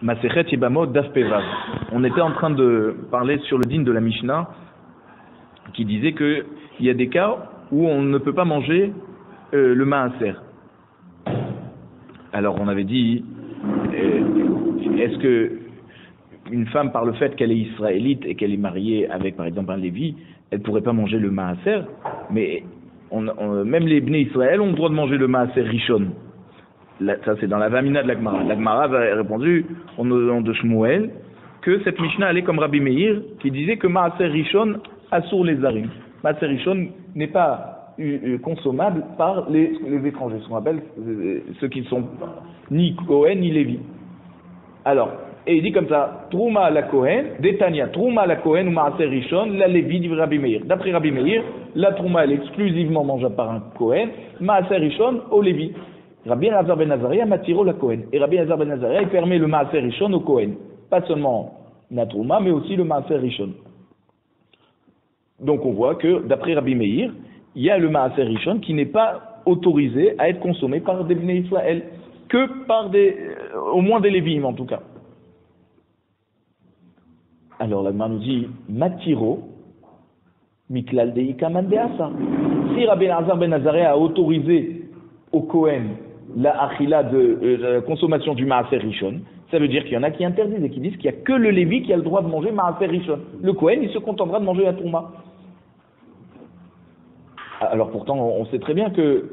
Masechet Yebamot Daf Pevav. On était en train de parler sur le din de la Mishnah qui disait qu'il y a des cas où on ne peut pas manger le maaser. Alors on avait dit, est-ce que une femme, par le fait qu'elle est israélite et qu'elle est mariée avec par exemple un Lévi, elle ne pourrait pas manger le maaser? Mais même les Bnei Israël ont le droit de manger le maaser rishon. Ça c'est dans la Vamina de la Gemara. La Gemara avait répondu au nom de Shmuel que cette Mishnah allait comme Rabbi Meir qui disait que maaser rishon assour les zarim. Maaser rishon n'est pas consommable par les étrangers, ce qu'on appelle ceux qui ne sont ni Kohen ni Lévi. Alors, et il dit comme ça, Trouma la Kohen, Détania, Trouma la Kohen ou Maaser Rishon, la Lévi dit Rabbi Meir. D'après Rabbi Meir, la Trouma elle est exclusivement mangeable par un Kohen, Maaser Rishon au Lévi. Rabbi Elazar ben Azaria matiro la Kohen. Et Rabbi Elazar ben Azaria il permet le Maaser Rishon au Kohen. Pas seulement la Trouma, mais aussi le Maaser Rishon. Donc on voit que d'après Rabbi Meir, il y a le Maaser Rishon qui n'est pas autorisé à être consommé par des Bnei Israël, que par au moins des Lévim en tout cas. Alors la Gemara nous dit matiro miklal deika man deasa. Si Rabbi Elazar ben Azaria a autorisé au Kohen la achila de la consommation du Maaser Rishon, ça veut dire qu'il y en a qui interdisent et qui disent qu'il n'y a que le Lévi qui a le droit de manger Maaser Rishon. Le Kohen, il se contentera de manger la Trouma. Alors pourtant, on sait très bien que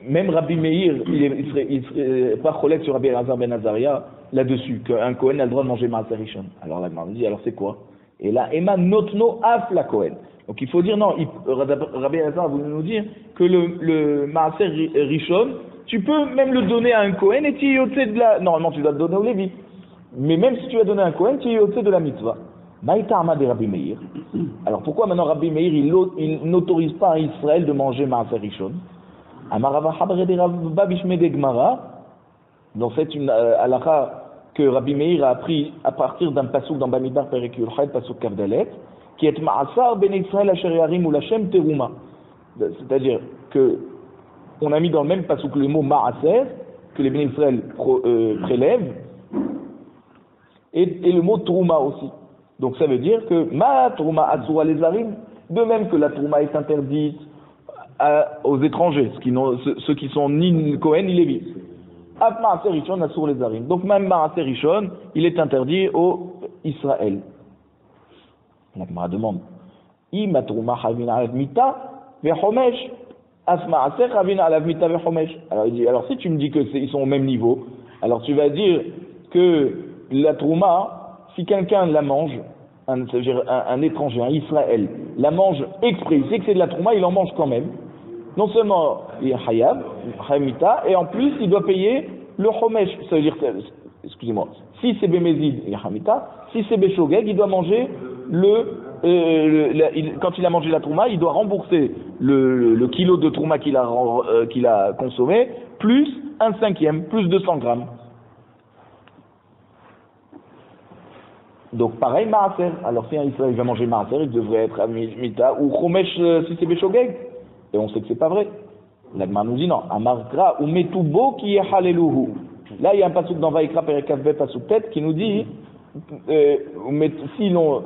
même Rabbi Meir, il serait pas cholèque sur Rabbi Elazar ben Azaria là-dessus, qu'un Kohen a le droit de manger Maaser Rishon. Alors la Gemara dit, alors c'est quoi? Et là, Emma notno af la Kohen. Donc il faut dire non, Rabbi Elazar voulait nous dire que le Maaser Rishon, tu peux même le donner à un Kohen et tu es yotzé de la... Normalement tu dois le donner au Lévi. Mais même si tu as donné à un Kohen, tu es yotzé de la mitzvah. Maïta'ama de Rabbi Meir. Alors pourquoi maintenant Rabbi Meir, il n'autorise pas à Israël de manger Maaser Rishon? Amarava Habre de Rabba Bishme de Gemara. Donc c'est une halakha que Rabbi Meir a appris à partir d'un pasouk dans Bamidbar Perek Yurched, pasouk Kavdalet, qui est Ma'asar ben Israël Asher Yarim ou Lachem Teruma. C'est-à-dire que on a mis dans le même pasouk le mot Ma'aser, que les Ben Israël prélèvent, et le mot Teruma aussi. Donc ça veut dire que Ma Teruma Atsura les Arim, de même que la Teruma est interdite aux étrangers, ceux qui sont ni Kohen ni Lévi. Af Ma'aser Rishon Atsur les Arim. Donc même Ma'aser Rishon, il est interdit au Israël. La Gemara demande Ima Teruma Chavin Alav Mita Vechomesh Af Ma'aser Chavin Alav Mita Vechomesh. Alors il dit, alors si tu me dis que ils sont au même niveau, alors tu vas dire que la Teruma, si quelqu'un la mange, un étranger, un Israël, la mange exprès, il sait que c'est de la Trouma, il en mange quand même. Non seulement il est Hayab, Hamita, et en plus il doit payer le Chomesh. Ça veut dire, excusez-moi, si c'est Bémézid, il est Hamita, si c'est Béchogeg, il doit manger quand il a mangé la Trouma, il doit rembourser le kilo de Trouma qu'il a consommé, plus un cinquième, plus 200 grammes. Donc pareil, Maaser. Alors si un Israël va manger Maaser, il devrait être Hamita ou Chomesh si c'est Béchogeg. Et on sait que c'est pas vrai. La Gemara nous dit non. Amarkra ou metubo qui est haleluhu. Là, il y a un pasuk dans Vaikra Perekavbe pasuk tête qui nous dit s'ils ont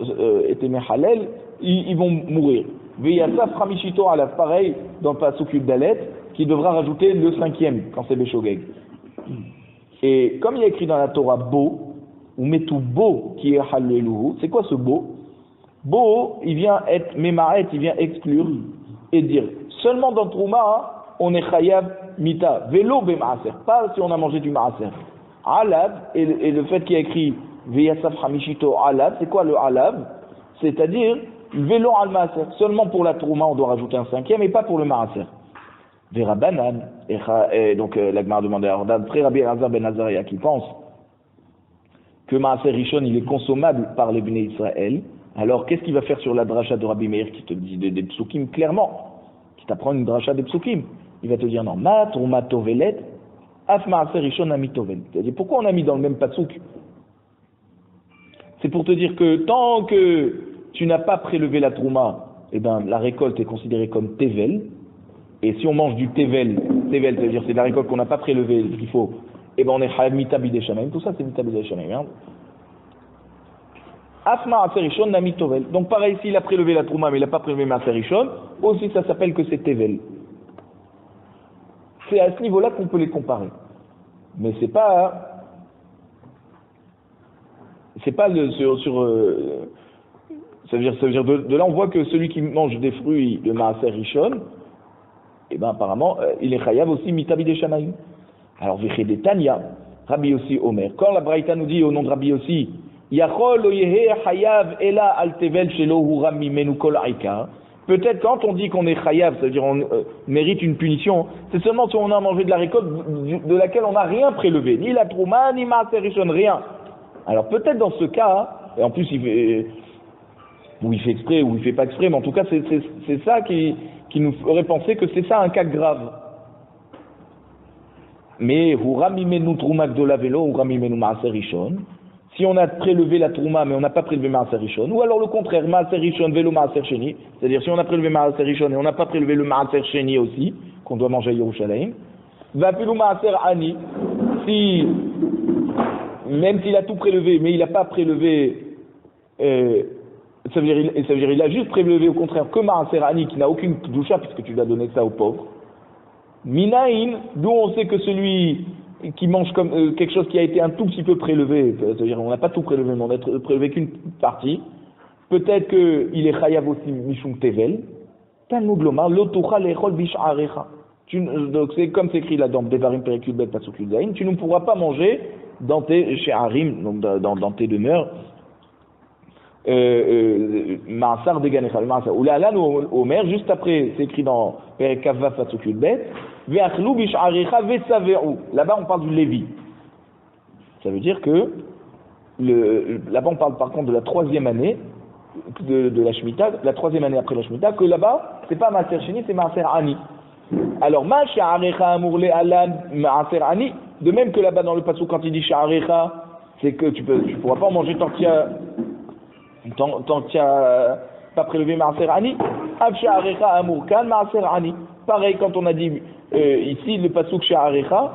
été mehalel, ils vont mourir. Veyasaf ramishito à la pareil dans le pasuk Yuddalet qui devra rajouter le cinquième quand c'est Béchogeg. Et comme il y a écrit dans la Torah bo ou metubo qui est haleluhu, c'est quoi ce bo? Bo, il vient être memaret, il vient exclure et dire seulement dans Trouma, on est Chayab Mita, vélo Bemaaser, pas si on a mangé du Maaser. Alab, et le fait qu'il y a écrit Veyasaf Hamishito Alab, c'est quoi le Alab? C'est-à-dire vélo al Maaser. Seulement pour la Trouma, on doit rajouter un cinquième et pas pour le Maaser. Vera Banan, et donc la Gemara demande à Ordad, très Rabbi Elazar ben Azaria qui pense que Maaser Rishon il est consommable par les Bnei Israël. Alors qu'est-ce qu'il va faire sur la dracha de Rabbi Meir qui te dit des psukim clairement? Qui t'apprend une dracha des psukim, il va te dire non, ma trouma tovelet, af ma'aser rishon ami tovel. C'est-à-dire pourquoi on a mis dans le même pasuk? C'est pour te dire que tant que tu n'as pas prélevé la trouma, eh ben la récolte est considérée comme tevel. Et si on mange du tevel, ça veut dire c'est de la récolte qu'on n'a pas prélevée, il faut et ben on est chayav mitabide shamaim, tout ça c'est mitabide shamaim. Asma maaser rishon nami tovel. Donc pareil, s'il a prélevé la trouma mais il n'a pas prélevé maaser rishon, aussi ça s'appelle que c'est tevel. C'est à ce niveau-là qu'on peut les comparer. Mais c'est pas ça veut dire de là on voit que celui qui mange des fruits de maaser rishon, et ben apparemment il est chayav aussi mitabide shamaim. Alors vechede Tanya, Rabbi Yossi Omer. Quand la Braïta nous dit au nom de Rabbi Yossi, Yachol lo yehe chayav ela al tevel shelo huram mimenu kol aika. Peut-être quand on dit qu'on est chayav, c'est-à-dire on mérite une punition, c'est seulement si on a mangé de la récolte de laquelle on n'a rien prélevé, ni la trouma, ni maaser rishon, rien. Alors peut-être dans ce cas, et en plus il fait exprès ou il fait pas exprès, mais en tout cas c'est ça qui nous ferait penser que c'est ça un cas grave. Mais si on a prélevé la trouma mais on n'a pas prélevé maaser rishon, ou alors le contraire, maaser rishon velo maaser sheni, c'est-à-dire si on a prélevé maaser rishon et on n'a pas prélevé le maaser sheni aussi, qu'on doit manger à Yerushalayim, va pilou maaser ani, si même s'il a tout prélevé mais il n'a pas prélevé, ça veut dire il a juste prélevé au contraire que maaser ani qui n'a aucune doucha puisque tu dois donner ça aux pauvres. Minaïn, d'où on sait que celui qui mange comme quelque chose qui a été un tout petit peu prélevé, c'est-à-dire on n'a pas tout prélevé, mais on a prélevé qu'une partie, peut-être qu'il est chayav aussi mishum tevel, talmud lomar, lotucha lechol bish'arecha. Donc c'est comme c'est écrit là dans Devarim Perikut Bet Pasuk Yudzaïn, tu ne pourras pas manger dans tes she'arim, donc dans tes demeures, Ma'asar deganecha, Ma'asar. Ou là, Omer, juste après, c'est écrit dans Perek Kavva Pasuk Yudbet, Ve'achlu bish'arecha ve'save'u. Là-bas, on parle du Lévi. Ça veut dire que, là-bas, on parle par contre de la troisième année de la Shemitah, la troisième année après la Shemitah, que là-bas, c'est pas Maaser Sheni, c'est Maaser Ani. Alors, Ma she'arecha amur le'alan Maaser Ani, de même que là-bas dans le Pasuk, quand il dit she'arecha, c'est que tu pourras pas en manger tant qu'il y a pas prélevé Maaser Ani. Av she'arecha amur kan Maaser Ani. Pareil, quand on a dit ici le pasuk she'arecha,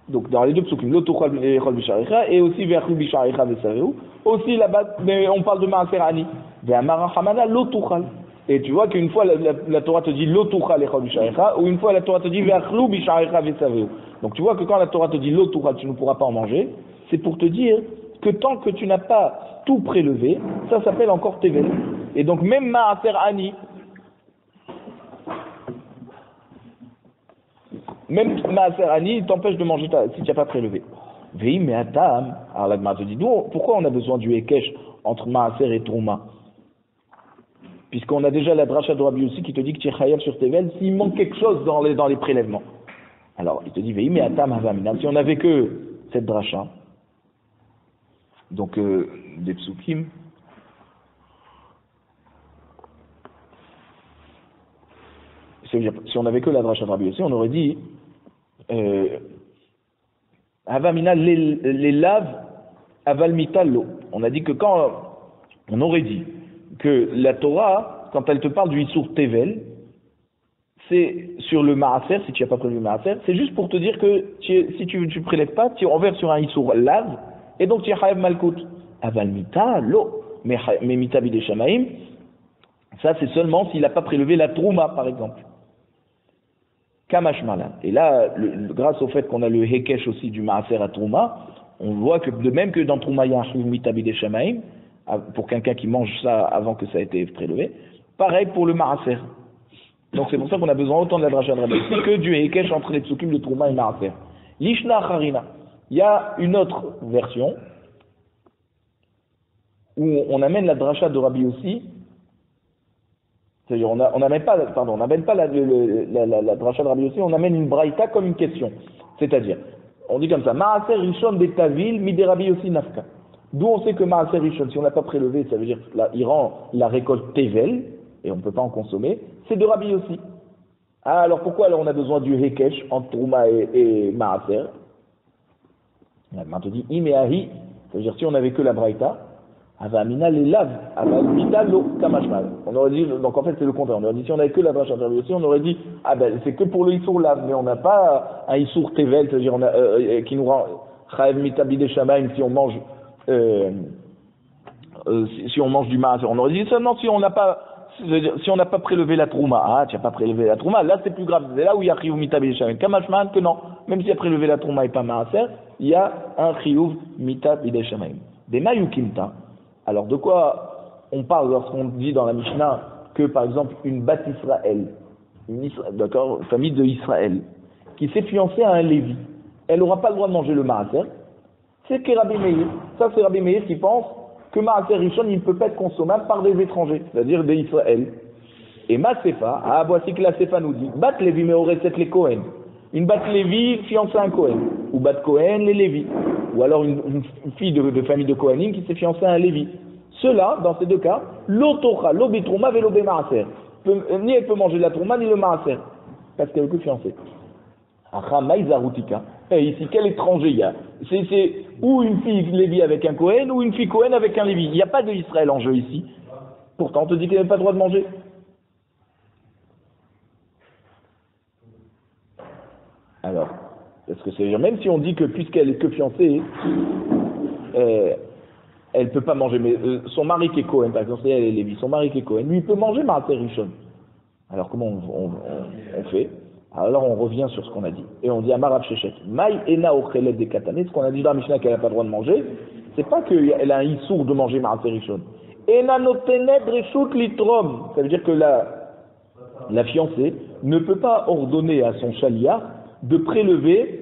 donc dans les deux pasukim, lotuchal lechol b'sharecha et aussi ve'achlu b'sharecha ve'sareu, aussi là-bas, mais on parle de Maaser Ani. Ve'amar Hamana lotuchal. Et tu vois qu'une fois la Torah te dit lotuchal lechol b'sharecha, ou une fois la Torah te dit ve'achlu b'sharecha ve'sareu. Donc tu vois que quand la Torah te dit lotuchal, tu ne pourras pas en manger, c'est pour te dire que tant que tu n'as pas tout prélevé, ça s'appelle encore tevel. Et donc même Maaser Ani, même Maaser Ani t'empêche de manger si tu n'as pas prélevé. Veim mais Adam, alors la Gemara te dit, pourquoi on a besoin du Hekesh entre Maaser et Trouma? Puisqu'on a déjà la dracha de Rabbi Yossi qui te dit que tu es chayav sur Tevel s'il manque quelque chose dans les prélèvements. Alors il te dit, Veim mais Adam Havamina, si on n'avait que cette dracha, donc des psukim, si on n'avait que la dracha de Rabbi Yossi, on aurait dit Avamina les laves aval mitalo. On a dit que quand on aurait dit que la Torah, quand elle te parle du Issour Tevel, c'est sur le Maaser, si tu n'as pas prévu le Maaser, c'est juste pour te dire que si tu ne prélèves pas, tu enverses sur un Issour lave, et donc tu es chayav malkout. Aval mitalo, mais mita bide shamaim, ça c'est seulement s'il n'a pas prélevé la trouma par exemple. Kamashmalan. Et là, grâce au fait qu'on a le Hekesh aussi du Maaser à Trouma, on voit que de même que dans Trouma, il y a un Chiv Mitabide Shamaim, pour quelqu'un qui mange ça avant que ça ait été prélevé, pareil pour le Maaser. Donc c'est pour ça qu'on a besoin autant de la dracha de Rabbi que du Hekesh entre les psukim de Trouma et Maaser. Lishna Harina. Il y a une autre version où on amène la dracha de Rabbi aussi. C'est-à-dire, on n'amène pas la dracha de Rabbi Yossi, on amène une braïta comme une question. C'est-à-dire, on dit comme ça, Maaser Rishon betavil mide Rabbi Yossi nafka. D'où on sait que Maaser Rishon, si on l'a pas prélevé, ça veut dire qu'il rend la récolte tevel, et on ne peut pas en consommer, c'est de Rabbi Yossi. Ah, alors pourquoi on a besoin du Hekesh entre Trouma et Maaser? On te dit Imeahi, c'est-à-dire si on n'avait que la braïta, Avamina les lave, avamita lo kamashmal. On aurait dit, donc en fait c'est le contraire. On aurait dit si on avait que la vache interdite aussi, on aurait dit ah ben c'est que pour le issour lave, mais on n'a pas un issour tevel, c'est-à-dire on a, qui nous rend chayev mitabide shamaim si on mange si on mange du maaser. On aurait dit seulement si on n'a pas si on n'a pas prélevé la trouma. Ah tu n'as pas prélevé la trouma, là c'est plus grave. C'est là où il y a chiyuv mitabide shamaim. Kamashmal que non, même s'il y a prélevé la trouma et pas maaser, il y a un chiyuv mitabide shamaim. Des mayukimta. Alors de quoi on parle lorsqu'on dit dans la Mishnah que par exemple une Bat Israël, d'accord, famille de Israël, qui s'est fiancée à un Lévi, elle n'aura pas le droit de manger le maaser. C'est que Rabbi Meir, ça c'est Rabbi Meir qui pense que maaser rishon il ne peut pas être consommable par des étrangers, c'est-à-dire des Israël. Et ma Sefa, ah voici que la Sefa nous dit, Bat Lévi meoret les Kohen. Une Bat Lévi fiancée à un Kohen, ou Bat Kohen les Lévi. Ou alors une fille de famille de Kohanim qui s'est fiancée à un Lévi. Cela, dans ces deux cas, l'otocha, l'obitrouma, vélo maaser. Ni elle peut manger la trouma, ni le maaser. Parce qu'elle est que fiancée. Acha maïzaroutika. Et ici, quel étranger il y a? C'est ou une fille Lévi avec un Kohen, ou une fille Kohen avec un Lévi. Il n'y a pas de Israël en jeu ici. Pourtant, on te dit qu'elle n'a pas le droit de manger. Alors, est-ce que c'est même si on dit que puisqu'elle est que fiancée, elle peut pas manger, mais son mari qui est Cohen, par exemple, elle est Lévi, son mari qui est Cohen, lui il peut manger maaser rishon. Alors comment on fait? Alors on revient sur ce qu'on a dit et on dit à Marav Shechet, Maï ena ochelet de katane, ce qu'on a dit dans la Mishnah qu'elle n'a pas le droit de manger, c'est pas qu'elle a un issour de manger maaser rishon. Ena notenet reshut litrom, ça veut dire que la fiancée ne peut pas ordonner à son chaliar de prélever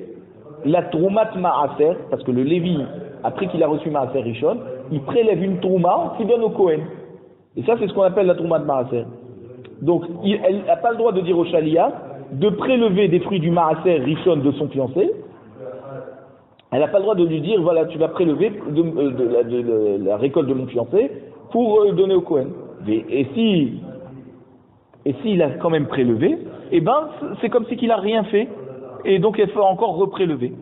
la troumat maaser, parce que le Lévi, après qu'il a reçu maaser rishon, il prélève une trouma qui donne au Kohen. Et ça, c'est ce qu'on appelle la troumat maaser. Donc, elle n'a pas le droit de dire au chalia de prélever des fruits du maaser rishon de son fiancé. Elle n'a pas le droit de lui dire, voilà, tu vas prélever de la récolte de mon fiancé pour donner au Kohen. Et s'il a quand même prélevé, eh ben, c'est comme si qu'il n'a rien fait. Et donc elle faut encore reprélever.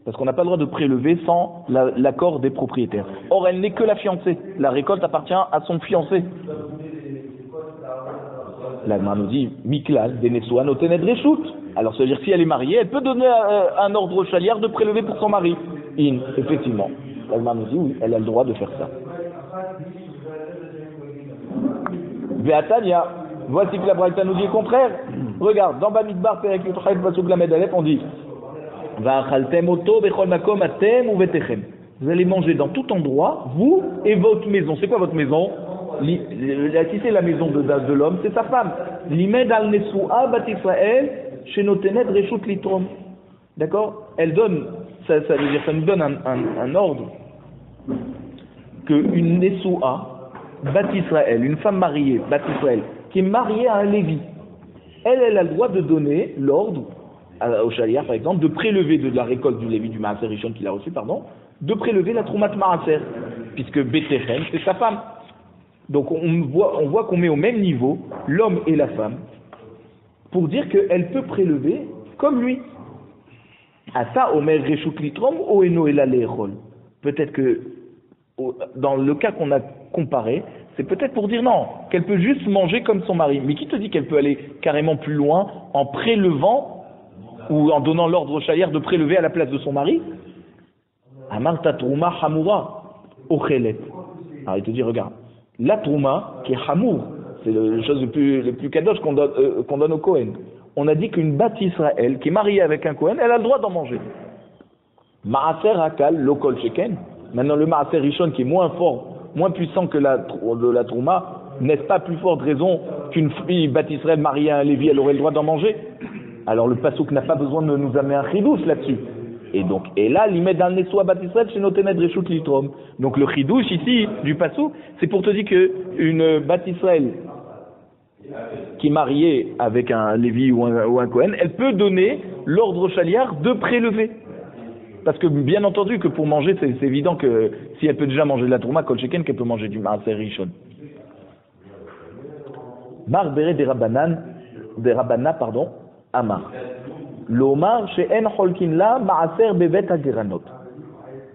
Parce qu'on n'a pas le droit de prélever sans l'accord des propriétaires. Or, elle n'est que la fiancée. La récolte appartient à son fiancé. L'Agma nous dit, Miklal, Denesua, Notened Reshut. Alors, ça veut dire si elle est mariée, elle peut donner un ordre au chaliard de prélever pour son mari. Effectivement. L'Agma nous dit, oui, elle a le droit de faire ça. Ve'atania, voici que la Braïta nous dit le contraire. Regarde, dans Bamidbar, Perek Yutchay, Pasuk Lamed Aleph, on dit Va'achaltem oto bechol makom atem ou vetechem. Vous allez manger dans tout endroit, vous et votre maison. C'est quoi votre maison? Si c'est la maison de l'homme, c'est sa femme. Limed al nesua bat Israël shenotenet reshut litrom. D'accord? Elle donne, ça veut dire, ça nous donne un ordre qu'une nesua bat Israël, une femme mariée, bat Israël, qui est mariée à un Lévi, elle a le droit de donner l'ordre au chaliar, par exemple, de prélever de la récolte du Lévi, du maaser rishon qu'il a reçu, de prélever la troumat maaser, puisque Betechem, c'est sa femme. Donc on voit qu'on met au même niveau l'homme et la femme, pour dire qu'elle peut prélever comme lui. Asa omer reshut litrom o eno ela leechol. Peut-être que, dans le cas qu'on a comparé, c'est peut-être pour dire non, qu'elle peut juste manger comme son mari. Mais qui te dit qu'elle peut aller carrément plus loin en prélevant ou en donnant l'ordre au chaliar de prélever à la place de son mari? Amarta trouma hamura ochelet. Alors il te dit, regarde, la trouma qui est hamour, c'est la chose le plus kadosh qu'on donne au Kohen. On a dit qu'une bat Israël qui est mariée avec un Kohen, elle a le droit d'en manger. Maaser hakal lokol sheken. Maintenant le maaser rishon qui est moins fort, moins puissant que de la trouma, n'est-ce pas plus forte raison qu'une fille bat Israël mariée à un Lévi, elle aurait le droit d'en manger? Alors le pasouk n'a pas besoin de nous amener un chidouche là-dessus. Et là, l'imed al nesua bat Israël chez notened reshut litrom. Donc le chidouche ici du pasouk, c'est pour te dire que une bat Israël qui est mariée avec un Lévi ou un Kohen, elle peut donner l'ordre au chaliar de prélever. Parce que bien entendu que pour manger, c'est évident que si elle peut déjà manger de la trouma, kol sheken, qu'elle peut manger du maaser rishon. Mar bere des Rabbana, Amar. L'Omar she'en cholkin la maaser bevet hageranot.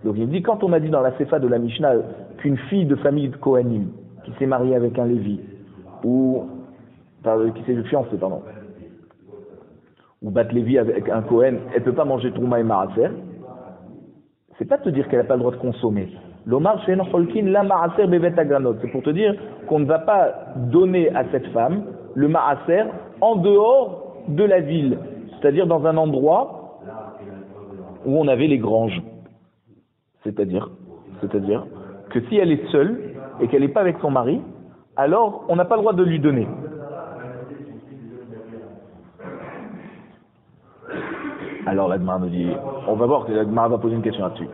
Donc il dit, quand on a dit dans la Sefa de la Mishnah qu'une fille de famille de Kohanim, qui s'est mariée avec un Lévi, ou, qui s'est fiancée, pardon, ou Bat Lévi avec un Kohen, elle ne peut pas manger Trouma et Maaser, c'est pas de te dire qu'elle n'a pas le droit de consommer. L'Omar She'en Cholkin la Maaser Bevet Agranot. C'est pour te dire qu'on ne va pas donner à cette femme le Maaser en dehors de la ville, c'est-à-dire dans un endroit où on avait les granges. C'est-à-dire que si elle est seule et qu'elle n'est pas avec son mari, alors on n'a pas le droit de lui donner. Alors la Gemara nous dit, on va voir que la Gemara va poser une question là-dessus.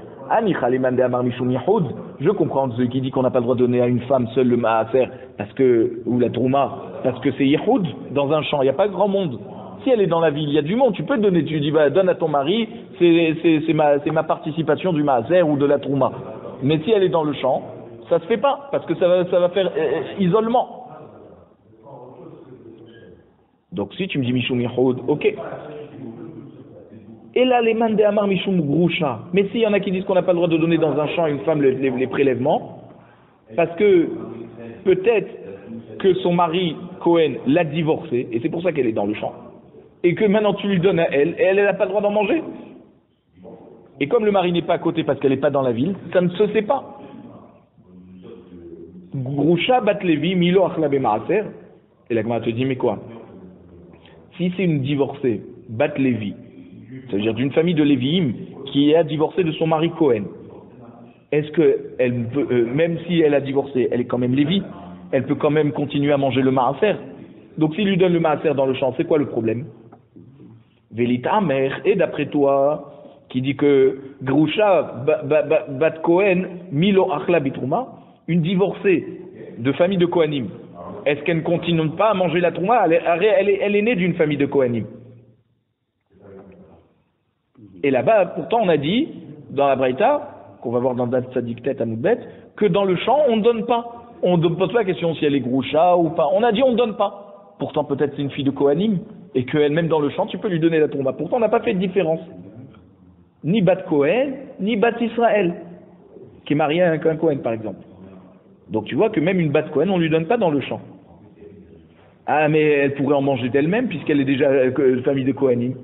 Je comprends ceux qui dit qu'on n'a pas le droit de donner à une femme seule le maaser parce que, ou la trouma, parce que c'est yihoud dans un champ, il n'y a pas grand monde. Si elle est dans la ville, il y a du monde, tu peux donner, tu dis bah donne à ton mari, c'est ma participation du maaser ou de la trouma. Mais si elle est dans le champ, ça se fait pas parce que ça va faire isolement. Donc si tu me dis mishum yihoud, ok. Et là, les mandé amar mishum grusha. Mais s'il y en a qui disent qu'on n'a pas le droit de donner dans un champ à une femme les prélèvements, parce que peut-être que son mari Cohen l'a divorcée, et c'est pour ça qu'elle est dans le champ, et que maintenant tu lui donnes à elle, et elle n'a pas le droit d'en manger. Et comme le mari n'est pas à côté parce qu'elle n'est pas dans la ville, ça ne se sait pas. Grusha bat levi milo achlabe maaser. Et la Gemara te dit mais quoi? Si c'est une divorcée, bat levi, c'est-à-dire d'une famille de Lévi'im qui a divorcé de son mari Cohen. Est-ce qu'elle peut, même si elle a divorcé, elle est quand même Lévi, elle peut quand même continuer à manger le maaser. Donc s'il lui donne le maaser dans le champ, c'est quoi le problème? Velita mère, et d'après toi, qui dit que Grusha bat Cohen, Milo Achla Bitrouma, une divorcée de famille de Kohanim, est-ce qu'elle ne continue pas à manger la Trouma? Elle est née d'une famille de Kohanim. Et là-bas, pourtant, on a dit, dans la Braïta, qu'on va voir dans Daf Tzadik Tet à Moudbet, que dans le champ, on ne donne pas. On ne pose pas la question si elle est Grusha ou pas. On a dit on ne donne pas. Pourtant, peut-être c'est une fille de Kohanim, et qu'elle-même dans le champ, tu peux lui donner la Trouma. Pourtant, on n'a pas fait de différence. Ni Bat Kohen, ni Bat Israël, qui est mariée avec un Kohen, par exemple. Donc tu vois que même une Bat Kohen, on ne lui donne pas dans le champ. Ah, mais elle pourrait en manger d'elle-même, puisqu'elle est déjà famille de Kohanim.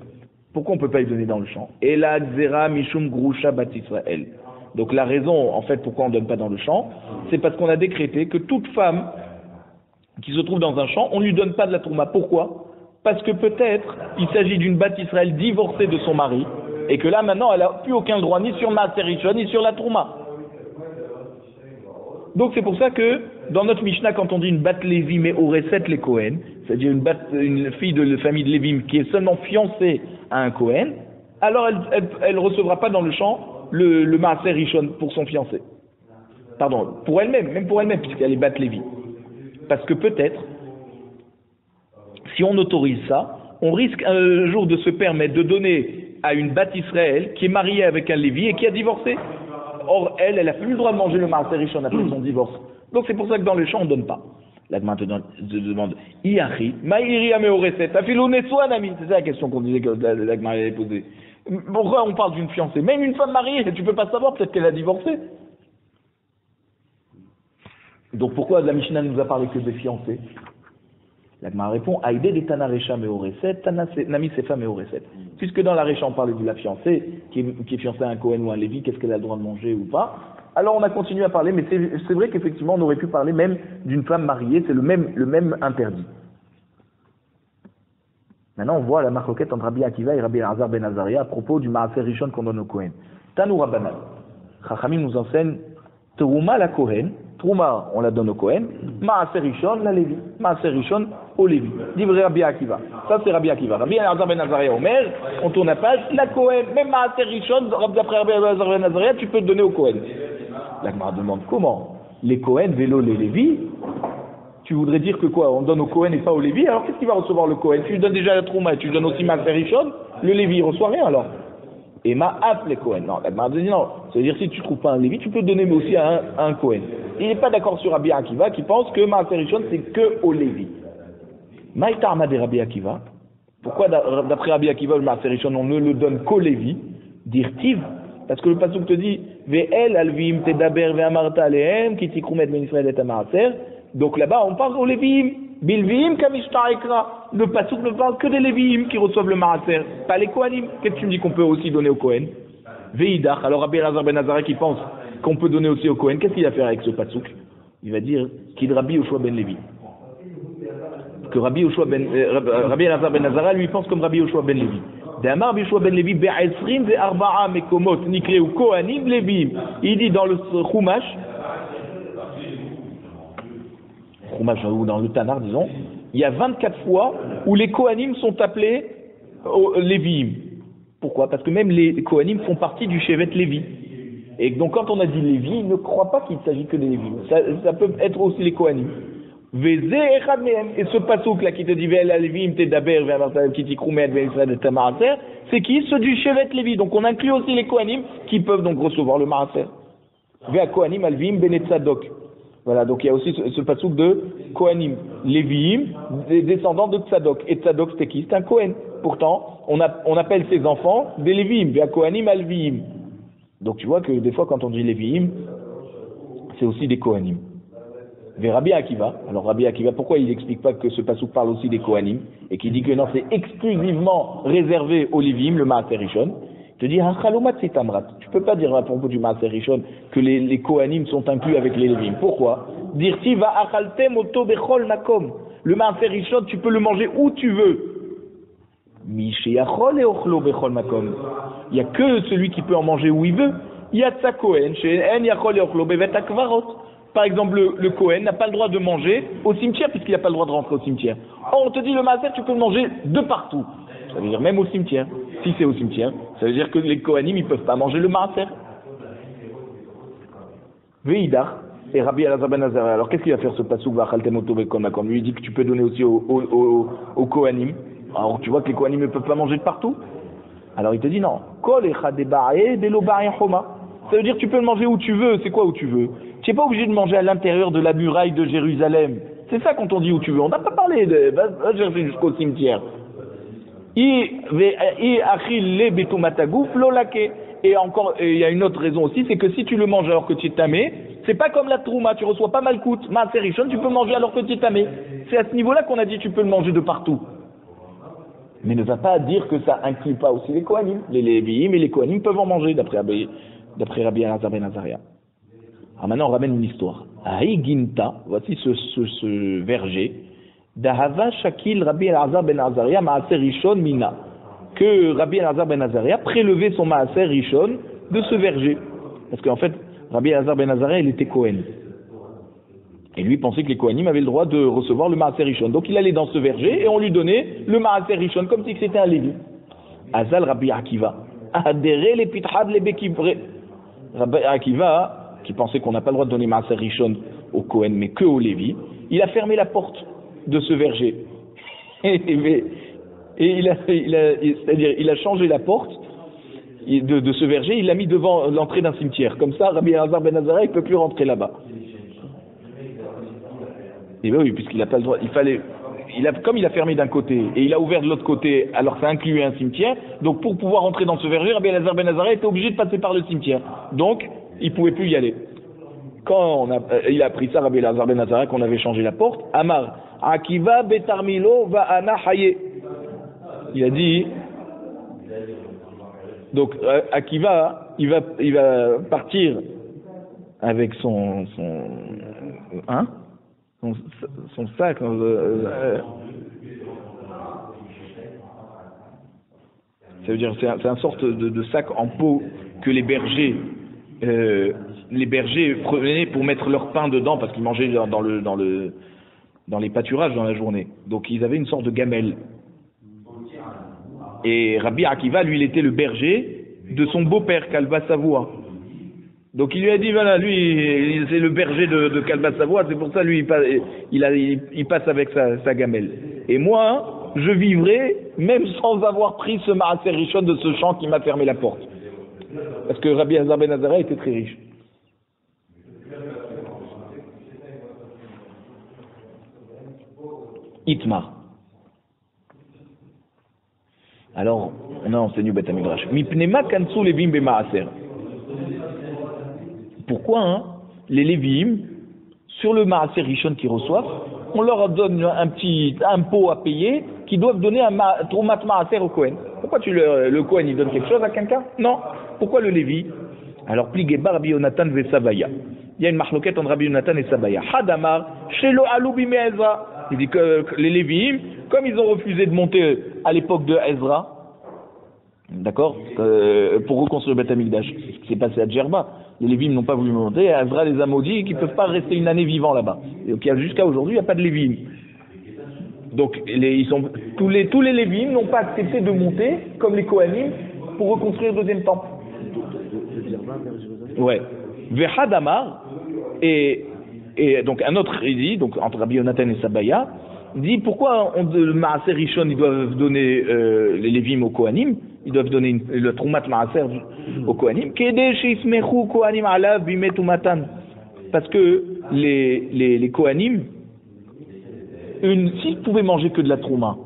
Pourquoi on ne peut pas lui donner dans le champ? Et la Zera Mishum Grusha Bat Israël. Donc la raison, en fait, pourquoi on ne donne pas dans le champ, c'est parce qu'on a décrété que toute femme qui se trouve dans un champ, on ne lui donne pas de la Trouma. Pourquoi? Parce que peut-être il s'agit d'une Bat Israël divorcée de son mari, et que là maintenant elle n'a plus aucun droit ni sur Maaser Rishon ni sur la Trouma. Donc c'est pour ça que dans notre Mishnah, quand on dit une Bat Lévi mais aurait 7 les Kohen, c'est-à-dire une fille de la famille de Lévim qui est seulement fiancée à un Kohen, alors elle ne recevra pas dans le champ le Maaser Rishon pour son fiancé. Pardon, pour elle-même, même pour elle-même, puisqu'elle est Bat Lévi. Parce que peut-être, si on autorise ça, on risque un jour de se permettre de donner à une Bat Israël qui est mariée avec un Lévi et qui a divorcé. Or, elle n'a plus le droit de manger le Maaser Rishon après son divorce. Donc c'est pour ça que dans les champs, on ne donne pas. La demande Iachi, Maïri Ameoreset, Afilou Nesouan Ami. C'est ça la question qu'on disait que la Gemara avait posée. Pourquoi on parle d'une fiancée? Même une femme mariée, tu ne peux pas savoir, peut-être qu'elle a divorcé. Donc pourquoi la Mishnah ne nous a parlé que des fiancés? La Gemara répond Aïdé des Tana Recha Meoreset, Nami Sefa Meoreset. Puisque dans la Recha on parlait de la fiancée, qui est fiancée à un Kohen ou un Lévi, qu'est-ce qu'elle a le droit de manger ou pas? Alors on a continué à parler, mais c'est vrai qu'effectivement on aurait pu parler même d'une femme mariée, c'est le même interdit. Maintenant on voit la marloquette entre Rabbi Akiva et Rabbi Elazar ben Azaria à propos du Maaser Rishon qu'on donne au Kohen. Tanou Rabbanan. Chachamim nous enseigne Trouma la Kohen, Trouma on la donne au Kohen, Maaser Rishon la Lévi, Maaser Rishon au Lévi. Divrei Rabbi Akiva. Ça c'est Rabbi Akiva. Rabbi Elazar ben Azaria Omer, on tourne la page, la Kohen, même Maaser Rishon, d'après Rabbi Elazar ben Azaria, tu peux le donner au Kohen. La Gemara demande comment? Les Kohen, vélo, les Lévi, tu voudrais dire que quoi? On donne au Kohen et pas au Lévi? Alors qu'est-ce qu'il va recevoir le Kohen? Tu lui donnes déjà la Trouma et tu lui donnes aussi Maaser Rishon, le Lévi il reçoit rien alors. Et Ma'af les Kohen. Non, la Gemara dit non. C'est-à-dire si tu ne trouves pas un Lévi, tu peux le donner mais aussi à un Kohen. Il n'est pas d'accord sur Rabbi Akiva qui pense que Maaser Rishon c'est que au Lévi. Maïta Ahmad et Rabbi Akiva. Pourquoi d'après Rabbi Akiva le Maaser Rishon on ne le donne qu'au Lévi? Dire Tiv. Parce que le pasuk te dit Ve'el alvim tedaber ve'amarta alehem ki tikrumet ben Israël et amaraser. Donc là-bas, on parle aux Lévi'im. Bilvim kamishtarikra. Le pasuk ne parle que des Lévi'im qui reçoivent le maaser, pas les Kohanim. Qu'est-ce que tu me dis qu'on peut aussi donner au Kohen? Veidach. Alors Rabbi Elazar ben Azara qui pense qu'on peut donner aussi au Kohen, qu'est-ce qu'il va faire avec ce pasuk? Il va dire qu'il Rabbi Yoshua ben Lévi. Que Rabbi Elazar ben Azara lui pense comme Rabbi Yoshua ben Lévi. D'Amar Rabbi Yoshua ben Lévi be'esrim ve'arba'a mekomot nikreu kohanim Lévi'im. Il dit dans le Chumash ou dans le Tanar, disons, il y a 24 fois où les Kohanim sont appelés Lévi'im. Pourquoi? Parce que même les Kohanim font partie du Shevet Lévi. Et donc quand on a dit Lévi, ne croit pas qu'il ne s'agit que des Lévi. Ça peut être aussi les Kohanim. Et ce pasuk là qui te dit c'est qui? Ceux du Shevet Lévi. Donc on inclut aussi les Kohanim qui peuvent donc recevoir le Maaser. Vea Kohanim alvim ben Tzadok. Voilà, donc il y a aussi ce pasuk de Kohanim, Lévi'im, des descendants de Tzadok. Et Tzadok c'était qui? C'est un Kohen. Pourtant, on appelle ses enfants des Lévi'im, via Kohanim alvi'im. Donc tu vois que des fois quand on dit Lévi'im, c'est aussi des Kohanim. Vers Rabbi Akiva. Alors Rabbi Akiva, pourquoi il n'explique pas que ce pasuk parle aussi des Kohanim et qu'il dit que non, c'est exclusivement réservé aux Lévi'im, le Maaser Rishon? Je te dis, tu peux pas dire à propos du Maaser Rishon que les Kohanim sont inclus avec les Lévi'im. Pourquoi? Dire ti va achaltem oto bechol makom. Le Maaser Rishon, tu peux le manger où tu veux. Mi sheyachol eochlo bechol makom. Il y a que celui qui peut en manger où il veut. Yatsa Kohen she'en yachol eochlo bevet akvarot. Par exemple, le Kohen n'a pas le droit de manger au cimetière puisqu'il n'a pas le droit de rentrer au cimetière. Or, on te dit le Maaser, tu peux le manger de partout. Ça veut dire même au cimetière. Si c'est au cimetière, ça veut dire que les Kohanim, ils ne peuvent pas manger le Maaser. Veidar, et Rabbi Elazar ben Azariah. Alors qu'est-ce qu'il va faire ce pasuk v'achaltem oto bechol makom? Lui il dit que tu peux donner aussi aux Kohanim. Alors tu vois que les Kohanim ne peuvent pas manger de partout. Alors il te dit non. Kol echad ba'e de lo ba'e choma. Ça veut dire que tu peux le manger où tu veux. C'est quoi où tu veux? Tu n'es pas obligé de manger à l'intérieur de la muraille de Jérusalem. C'est ça quand on dit où tu veux. On n'a pas parlé de va chercher jusqu'au cimetière. Et encore, il y a une autre raison aussi, c'est que si tu le manges alors que tu es tamé, c'est pas comme la trouma, tu reçois pas malkout, maaser rishon, tu peux manger alors que tu es tamé. C'est à ce niveau-là qu'on a dit tu peux le manger de partout. Mais ne va pas dire que ça inclut pas aussi les Kohanim. Les Lévi'im et les Kohanim peuvent en manger d'après Rabbi Elazar ben Azariah. Alors maintenant on ramène une histoire. Aïginta, voici ce verger. D'Ahava Shakil Rabbi Elazar ben Azariah Maaser Rishon Mina. Que Rabbi Elazar ben Azariah prélevait son Maaser Rishon de ce verger. Parce qu'en fait, Rabbi Elazar ben Azariah, il était Kohen. Et lui pensait que les Kohanim avaient le droit de recevoir le Maaser Rishon. Donc il allait dans ce verger et on lui donnait le Maaser Rishon comme si c'était un Lévi. Azal Rabbi Akiva. Adere les pithad les bekibre. Rabbi Akiva, qui pensait qu'on n'a pas le droit de donner Maaser Rishon au Kohen, mais que au Lévi, il a fermé la porte de ce verger. Et il a changé la porte de ce verger, il l'a mis devant l'entrée d'un cimetière. Comme ça, Rabbi Elazar ben Azariah, il ne peut plus rentrer là-bas. Et bien oui, puisqu'il n'a pas le droit, comme il a fermé d'un côté et il a ouvert de l'autre côté, alors ça incluait un cimetière, donc pour pouvoir entrer dans ce verger, Rabbi Elazar ben Azariah était obligé de passer par le cimetière. Donc, il ne pouvait plus y aller. Quand il a appris ça, Rabbi Elazar ben Azariah, qu'on avait changé la porte, Amar, Akiva betarmilo va ana haye. Il a dit, donc Akiva, il va partir avec son sac. Ça veut dire c'est un sorte de sac en peau que les bergers prenaient pour mettre leur pain dedans parce qu'ils mangeaient dans les pâturages dans la journée. Donc ils avaient une sorte de gamelle. Et Rabbi Akiva, lui, il était le berger de son beau-père, Kalba Savoie. Donc il lui a dit, voilà, lui, c'est le berger de Kalba Savoie, c'est pour ça, lui, il passe avec sa gamelle. Et moi, je vivrai, même sans avoir pris ce Maaser Rishon de ce champ qui m'a fermé la porte. Parce que Rabbi Elazar ben Azariah était très riche. Itmar. Alors, on a enseigné au Beth Midrash. Mipnema kansu levim be maaser. pourquoi les Lévi'im, sur le Maaser Rishon qu'ils reçoivent, on leur donne un petit impôt à payer qui doivent donner un Troumat Maaser au Kohen. Pourquoi le Kohen il donne quelque chose à quelqu'un? Non. Pourquoi le Lévi? Alors, Pligeba Rabbi Yonatan ve Sabaya. Il y a une marloquette entre Rabbi Yonatan et Sabaya. Hadamar, Shelo Aloubi me Ezra. Il dit que les Lévi'im, comme ils ont refusé de monter à l'époque de Ezra, d'accord, pour reconstruire le Beth Amikdash, ce qui s'est passé à Djerba, les Lévi'im n'ont pas voulu monter, et Ezra les a maudits qu'ils ne peuvent pas rester une année vivant là-bas. Donc jusqu'à aujourd'hui, il n'y a pas de Lévi'im. Donc tous les Lévi'im n'ont pas accepté de monter, comme les Kohanim, pour reconstruire le deuxième temple. Ouais. Vehadamar, et donc un autre, il dit, donc entre Rabbi Yonatan et Sabaya, dit pourquoi le Maaser Rishon ils doivent donner les Lévim au Kohanim, ils doivent donner le Troumat Maaser au Kohanim, parce que les Kohanim, s'ils pouvaient manger que de la Trouma,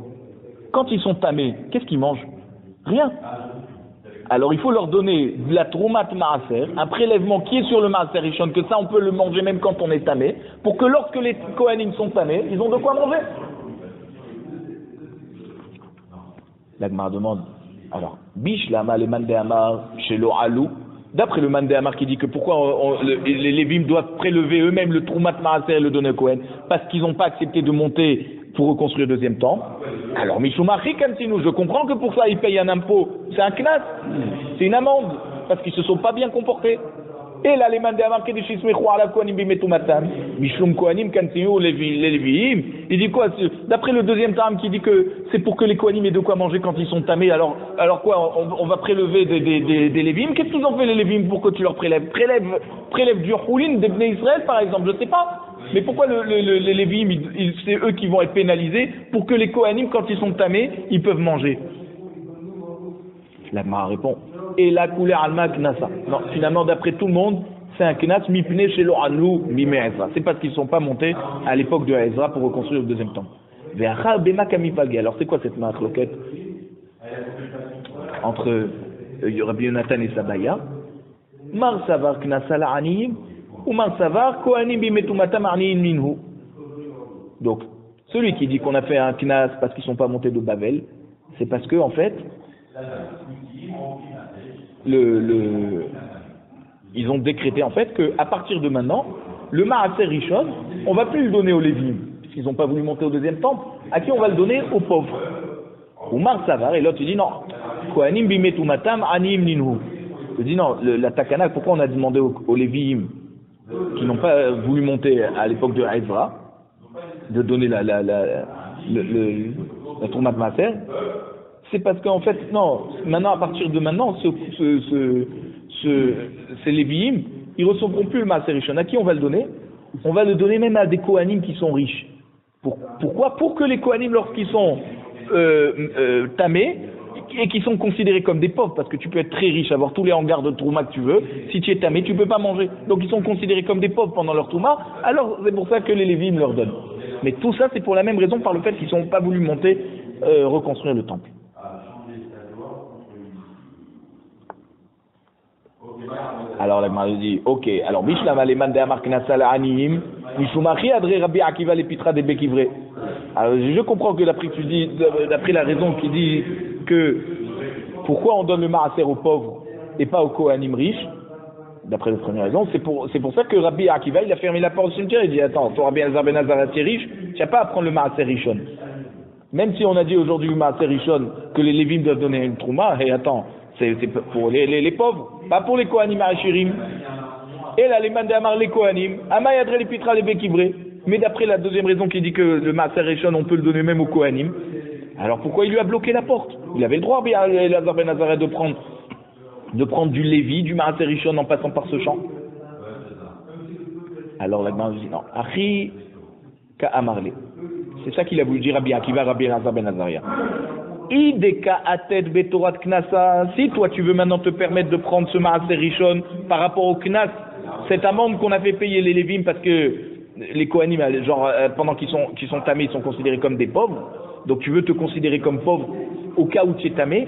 quand ils sont tamés, qu'est-ce qu'ils mangent? Rien. Alors il faut leur donner de la Troumat Maaser, un prélèvement qui est sur le Maaser Rishon, que ça on peut le manger même quand on est tamé, pour que lorsque les Kohanim sont tamés, ils ont de quoi manger. La Gemara demande, alors, Bish Lama le Mandé Amar chez le Alou, d'après le Mandé Amar qui dit que pourquoi les Lévim doivent prélever eux-mêmes le Troumat Maaser et le donner au Kohen, parce qu'ils n'ont pas accepté de monter pour reconstruire le deuxième temple. Alors, Mishumari Kansinu, je comprends que pour ça ils payent un impôt, c'est un knas, c'est une amende, parce qu'ils se sont pas bien comportés. Et là, les mandés à marquer des chismechou ala kohanim bimetumatan, Mishum kohanim Kansinu, les Lévi'im, il dit quoi? D'après le deuxième terme qui dit que c'est pour que les kohanim aient de quoi manger quand ils sont tamés, alors quoi, on va prélever des Lévi'im? Qu'est-ce qu'ils ont fait les Lévi'im pour que tu leur prélèves? Prélève du choulin des Bnei Israël par exemple, je sais pas. Mais pourquoi les Lévi'im, c'est eux qui vont être pénalisés pour que les Kohanim, quand ils sont tamés, ils peuvent manger? La Gemara répond, et la couleur alma knasa. Non, finalement, d'après tout le monde, c'est un knas mipne chez l'oranou mime Ezra. C'est parce qu'ils ne sont pas montés à l'époque de Ezra pour reconstruire le deuxième temple. Alors c'est quoi cette marloquette entre Rabbi Yonatan et Sabaya? Mar savar knasa la'anim ou mar savar kohanim bimetumatam arniin minhu. Donc, celui qui dit qu'on a fait un knas parce qu'ils ne sont pas montés de Babel, c'est parce que en fait, ils ont décrété en fait que à partir de maintenant, le Maaser Rishon, on va plus le donner aux Lévi'im, puisqu'ils n'ont pas voulu monter au deuxième temple. À qui on va le donner? Aux pauvres. Ou Mar Savar, et l'autre il dit non. Kohanim bimetumatam anim ninhu. Il dit non, la Takana, pourquoi on a demandé aux Lévi'im qui n'ont pas voulu monter à l'époque de Ezra de donner la Troumat Maaser? C'est parce qu'en fait, non, maintenant, à partir de maintenant, ces Lévi'im, ils ne recevront plus le Maaser Rishon. À qui on va le donner? On va le donner même à des Kohanim qui sont riches. Pourquoi? Pour que les Kohanim, lorsqu'ils sont tamés, et qui sont considérés comme des pauvres, parce que tu peux être très riche, avoir tous les hangars de Trouma que tu veux, si tu es tamé, tu ne peux pas manger. Donc ils sont considérés comme des pauvres pendant leur Trouma, alors c'est pour ça que les Lévi'im leur donnent. Mais tout ça, c'est pour la même raison, par le fait qu'ils n'ont pas voulu monter, reconstruire le temple. Alors la Gemara dit, ok, alors Bishlama les mandé à Marknasal Anihim, Mishumachi Adré Rabbi Akiva l'épitra des Bekivre. Alors je comprends que d'après la raison qui dit que pourquoi on donne le Maaser aux pauvres et pas aux Kohanim riches, d'après la première raison, c'est pour ça que Rabbi Akiva il a fermé la porte du cimetière, il dit attends, toi Rabbi Elazar ben Azariah tu es riche, tu n'as pas à prendre le Maaser Rishon. Même si on a dit aujourd'hui le Maaser Rishon que les Lévim doivent donner une Trouma, et attends, c'est pour les pauvres, pas pour les Kohanim Ashirim. Et là, les mandés amar les Kohanim, Amay Adré les Pitra les Bekivre. Mais d'après la deuxième raison qui dit que le Maaser Rishon, on peut le donner même aux Kohanim, alors pourquoi il lui a bloqué la porte? Il avait le droit, Elazar ben Azariah, de prendre du Lévi, du Maaser Rishon en passant par ce champ. Alors la Gemara dit non. Achi ka amarle. C'est ça qu'il a voulu dire Rabbi Akiva, Rabbi Elazar ben Azariah. Ideka atet betorat knasa. Si toi tu veux maintenant te permettre de prendre ce Maaser Rishon par rapport au knas, cette amende qu'on a fait payer les Lévim parce que les Kohanim, genre pendant qu'ils sont tamés, ils sont considérés comme des pauvres. Donc tu veux te considérer comme pauvre au cas où tu es tamé.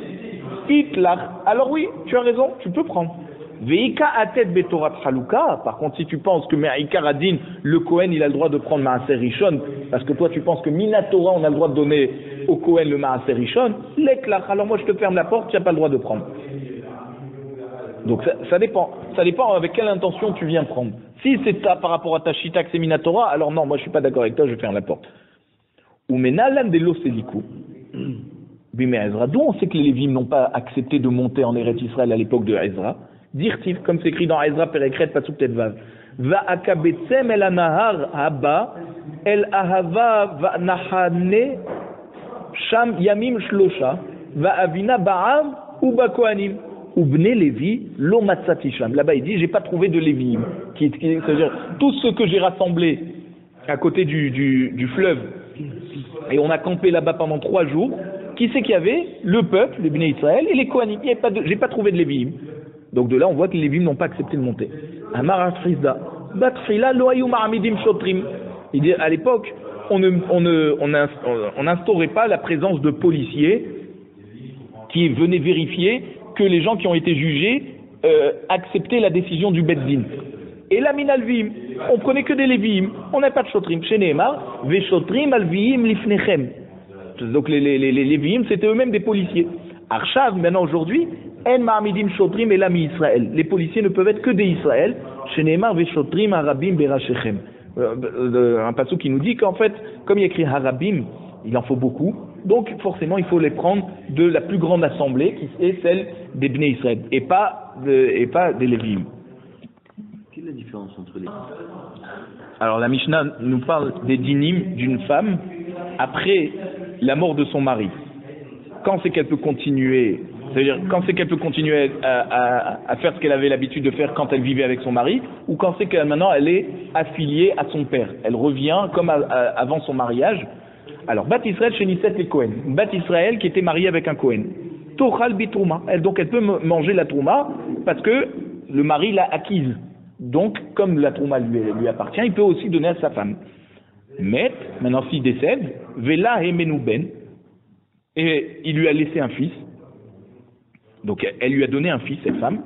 Itlach. Alors oui, tu as raison, tu peux prendre. Veika atet betorat haluka. Par contre, si tu penses que Me'ikar adin, le Kohen, il a le droit de prendre Maaser Rishon, parce que toi tu penses que Minatora, on a le droit de donner au Kohen le Maaser Rishon, l'éclat. Alors moi je te ferme la porte, tu n'as pas le droit de prendre. Donc ça dépend. Ça dépend avec quelle intention tu viens prendre. Si c'est par rapport à ta Shita que c'est Minatora, alors non, moi je suis pas d'accord avec toi, je ferme la porte. Ou menalan de l'oseliku. Bimé Ezra. D'où on sait que les Lévim n'ont pas accepté de monter en Eretz Israël à l'époque de Ezra. Dirtiv, comme c'est écrit dans Ezra Perekret, Pasuk Tetvav. Va akabetsem el anahar haba el ahava va nahane sham yamim shlosha va avina ba'am ou bakoanim ou bne Lévi lo matzati sham. Là-bas il dit j'ai pas trouvé de Lévim. C'est-à-dire tout ce que j'ai rassemblé à côté du fleuve et on a campé là-bas pendant 3 jours. Qui c'est qu'il y avait? Le peuple, les Bnei Israël et les Kohanim. J'ai pas trouvé de Lévim. Donc de là, on voit que les Lévim n'ont pas accepté de monter. Amar Frisda, Batfila loayu ma'amidim shotrim. Il dit à l'époque, on n'instaurait pas la présence de policiers qui venaient vérifier que les gens qui ont été jugés acceptaient la décision du Beddin. Et la min alvim, on prenait que des Lévim, on n'a pas de shotrim. Chez Nehemar, ve shotrim alvim lifnechem. Donc les Lévim, c'était eux-mêmes des policiers. Arshav, maintenant aujourd'hui, En ma'amidim shotrim et l'ami Israël. Les policiers ne peuvent être que des Israël. Chez Neymar ve shotrim harabim berachechem. Un passage qui nous dit qu'en fait, comme il y a écrit harabim, il en faut beaucoup. Donc forcément, il faut les prendre de la plus grande assemblée, qui est celle des Bnei Israël, et pas des Lévim. Quelle est la différence entre les... Alors la Mishnah nous parle des dinim d'une femme après la mort de son mari. Quand c'est qu'elle peut continuer, c'est-à-dire quand c'est qu'elle peut continuer à faire ce qu'elle avait l'habitude de faire quand elle vivait avec son mari, ou quand c'est qu'elle maintenant elle est affiliée à son père. Elle revient comme avant son mariage. Alors Bat Israël chez Nisset et Cohen. Bat Israël qui était mariée avec un Cohen. Tochal bitrouma. Donc elle peut manger la trouma parce que le mari l'a acquise. Donc comme la trouma lui appartient, il peut aussi donner à sa femme. Mais maintenant s'il décède, Vela Hemenouben, et il lui a laissé un fils. Donc elle lui a donné un fils, cette femme.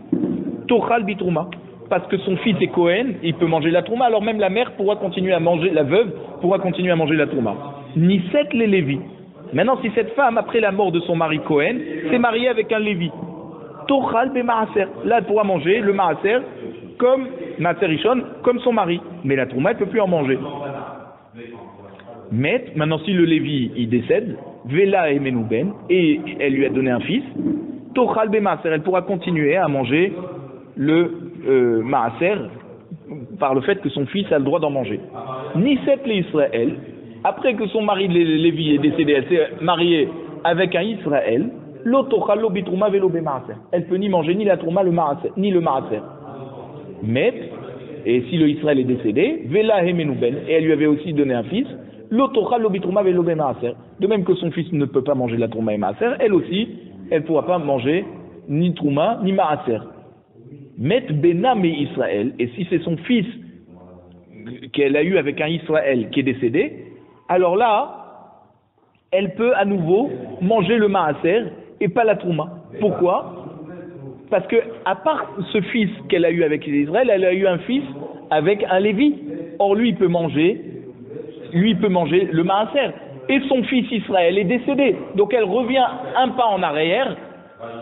Tochal bitrouma. Parce que son fils est Cohen, il peut manger la trouma, alors même la mère pourra continuer à manger, la veuve pourra continuer à manger la trouma. Nisset les Lévi. Maintenant, si cette femme, après la mort de son mari Cohen, s'est mariée avec un Lévi, Tochal be Maaser. Là, elle pourra manger le Maaser comme Maaser Rishon, comme son mari. Mais la trouma, elle ne peut plus en manger. Mais, maintenant, si le Lévi, il décède, Vela et Menouben, et elle lui a donné un fils, Tochal be Maaser. Elle pourra continuer à manger le Maaser par le fait que son fils a le droit d'en manger. Nisset les Israël. Après que son mari Lévi est décédé, elle s'est mariée avec un Israël. Elle peut ni manger ni la trouma ni le maaser. Mais, et si le Israël est décédé, et elle lui avait aussi donné un fils, de même que son fils ne peut pas manger la trouma et maaser, elle aussi, elle ne pourra pas manger ni trouma ni maaser. Met benam et Israël, et si c'est son fils qu'elle a eu avec un Israël qui est décédé, alors là, elle peut à nouveau manger le maaser et pas la trouma. Pourquoi? Parce que à part ce fils qu'elle a eu avec Israël, elle a eu un fils avec un Lévi. Or lui, il peut manger le maaser. Et son fils Israël est décédé. Donc elle revient un pas en arrière,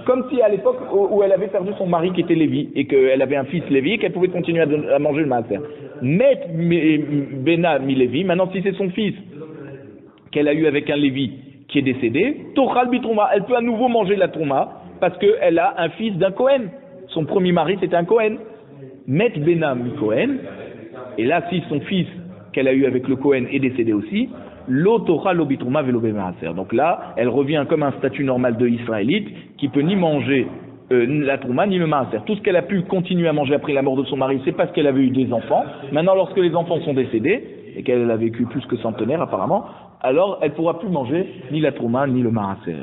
comme si à l'époque où elle avait perdu son mari qui était Lévi, et qu'elle avait un fils Lévi, et qu'elle pouvait continuer à manger le maaser. Met Bena mi Lévi, maintenant si c'est son fils qu'elle a eu avec un Lévi qui est décédé, Tochal bitrouma, elle peut à nouveau manger la trouma, parce qu'elle a un fils d'un Cohen. Son premier mari c'était un Cohen. Met Bena mi Cohen, et là si son fils qu'elle a eu avec le Cohen est décédé aussi, lo Tochal lo bitrouma velo bemaaser. Donc là, elle revient comme un statut normal de Israélite, qui peut ni manger la trouma ni le maaser. Tout ce qu'elle a pu continuer à manger après la mort de son mari, c'est parce qu'elle avait eu des enfants. Maintenant, lorsque les enfants sont décédés, et qu'elle a vécu plus que centenaire apparemment, alors elle ne pourra plus manger ni la trouma ni le maaser.